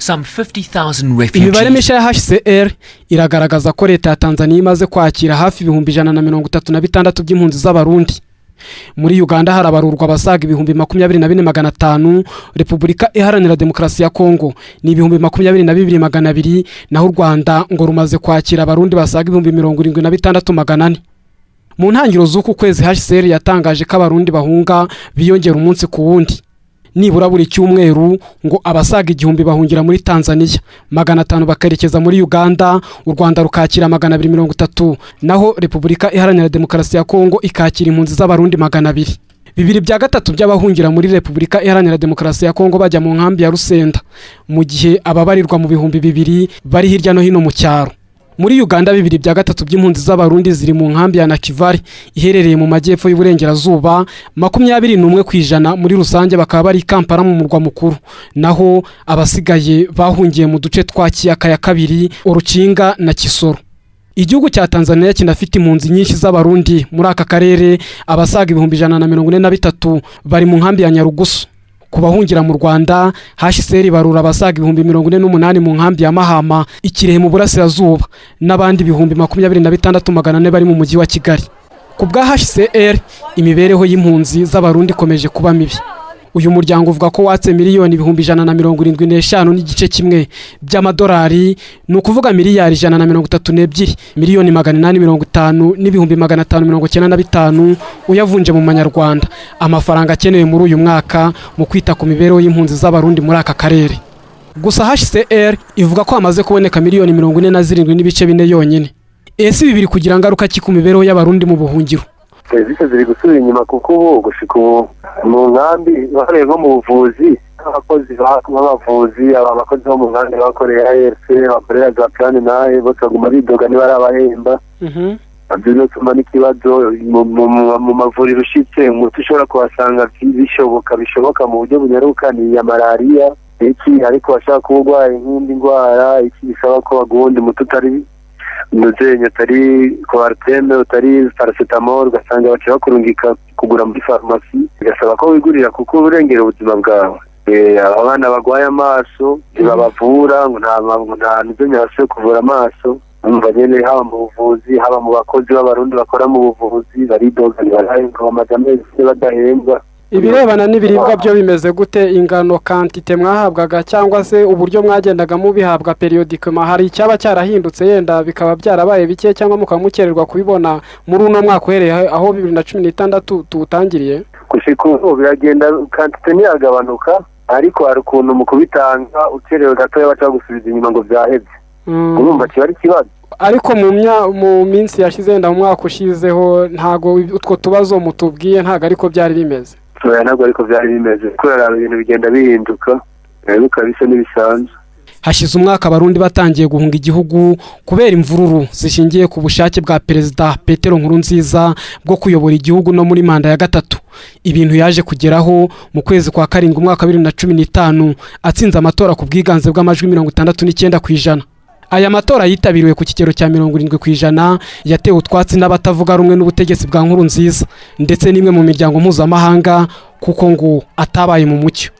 some 50,000 refugees. Imibare mishya ya HCR iragaragaza ko leta ya Tanzania imaze kwakira hafi 136 by'impunzi z'abarundi. Muri Uganda harabarurwa abasaga 24,500, Repubulika Iharanira Demokarasi ya Kongo ni 22,200, naho u Rwanda ngo rumaze kwakira abarundi basaga 76,400. Mu ntangiriro z'uku kwezi HCR yatangaje ko abarundi bahunga biyongera umunsi ku wundi. Nibura buri cyumweru ngo abasaga 1,000 bahungira muri Tanzania, 500 bakerekeza muri Uganda, u Rwanda rukakira 230, naho Repubulika Iharanira Demokarasi ya Kongo ikakira impunzi z'abarundi 200. 2/3 by'abahungira muri Repubulika Iharanira Demokarasi ya Kongo bajya mu nkambi ya Rusenda, mu gihe ababarirwa mu 2,000 bari hirya no hino mu cyaro. Muri Uganda 2/3 by'impunzi z'abarundi ziri mu nkambi ya Nakivari iherereye mu majyepfo y'uburengerazuba, 21% muri rusange bakaba bari Kampala mu murwa mukuru, naho abasigaye bahungiye mu duce twa Kiyaka ya kabiri, Urukinga na Kisoro. Igihugu cya Tanzania kinafite impunzi nyinshi z'abarundi muri aka karere, abasaga 143 bari mu nkambi ya Nyarugusu. Ku bahungira mu Rwanda, HCR barura abasaga 48,000 mu nkambi ya Mahama, Ikirehe mu burasirazuba, n'abandi 26,400 bari mu mujyi wa Kigali. Ku bwa HCR, imibereho y'impunzi z'abarundi ikomeje kuba mibi. Uyu muryango uvuga ko watse miliyoni 175 n'igice kimwe by'amadolari, ni ukuvuga miliyari 132, miliyoni 850 n'ibihumbi 595 uyavunje mu manyarwanda, amafaranga akenewe muri uyu mwaka mu kwita ku mibereho y'impunzi z'abarundi muri aka karere. Gusa HCR ivuga ko hamaze kuboneka miliyoni 47 n'ibice 4 yonyine. Ese ibi biri kugira ngaruka ki ku mibereho y'abarundi mu buhungiro? Serivisi ziri gusubira inyuma kuko ubu gushika mu nkambi bakoreye nko mu buvuzi, abakozi b'abavuzi, abakozi bo mu nkambi bakorera ARC, bakorera za plan naye bose baguma bidoga niba ari abahemba. Abyo tuma n'ikibazo mu mavuriro ushitse umuti ushobora kuhasanga bishoboka mu buryo bunyaruka ni ya malaria, ariko bashaka kurwaye nk'indi ndwara, bisaba ko bagundi umuti utari nuzenya utari Coartem, utari paracetamol, ugasanga baciye bakurungika kugura muri farumasi, bigasaba ko wigurira kuko urengera ubuzima bwawe. Abana bagwaye amaso ntibabavura, ngo nta nuzenya bashobora kuvura amaso. Umva nyene haba mu buvuzi, haba mu bakozi b'abarundi bakora mu buvuzi baridoga barahenga amajambo badahembwa. Ibirebana n'ibiribwa byo bimeze gute, ingano quantité mwahabwaga cyangwa se uburyo mwagendaga mubihabwa periodiquement, hari icyaba cyarahindutse yenda bikaba byarabaye bike cyangwa mukamukererwa kubibona muri uno mwaka uhereye aho 2016 tutangiriye? Gushika ubu biragenda quantité ntiyagabanuka, ariko hari ukuntu mu kubitanga ukerewe gatoya baca gusubiza inyuma ngo byaheze. Urumva kiba ari kibazo. Ariko mu minsi yashize yenda mu mwaka ushizeho ntago utwo tubazo mutubwiye, ntago ariko byari bimeze. Ntabwo ariko byari bimeze, kubera ibintu bigenda bihinduka, bisa n'ibisanzwe. Hashize umwaka abarundi batangiye guhunga igihugu kubera imvururu zishingiye ku bushake bwa Perezida Petero Nkurunziza bwo kuyobora igihugu no muri manda ya gatatu. Ibintu yaje kugeraho mu kwezi kwa karindwi umwaka 2015 atsinze amatora ku bwiganze bw'amajwi 69%. Aya matora yitabiriwe ku kigero cya 70%, yatewe utwatsi n'abatavuga rumwe n'ubutegetsi bwa Nkurunziza ndetse n'imwe mu miryango mpuzamahanga kuko ngo atabaye mu mucyo.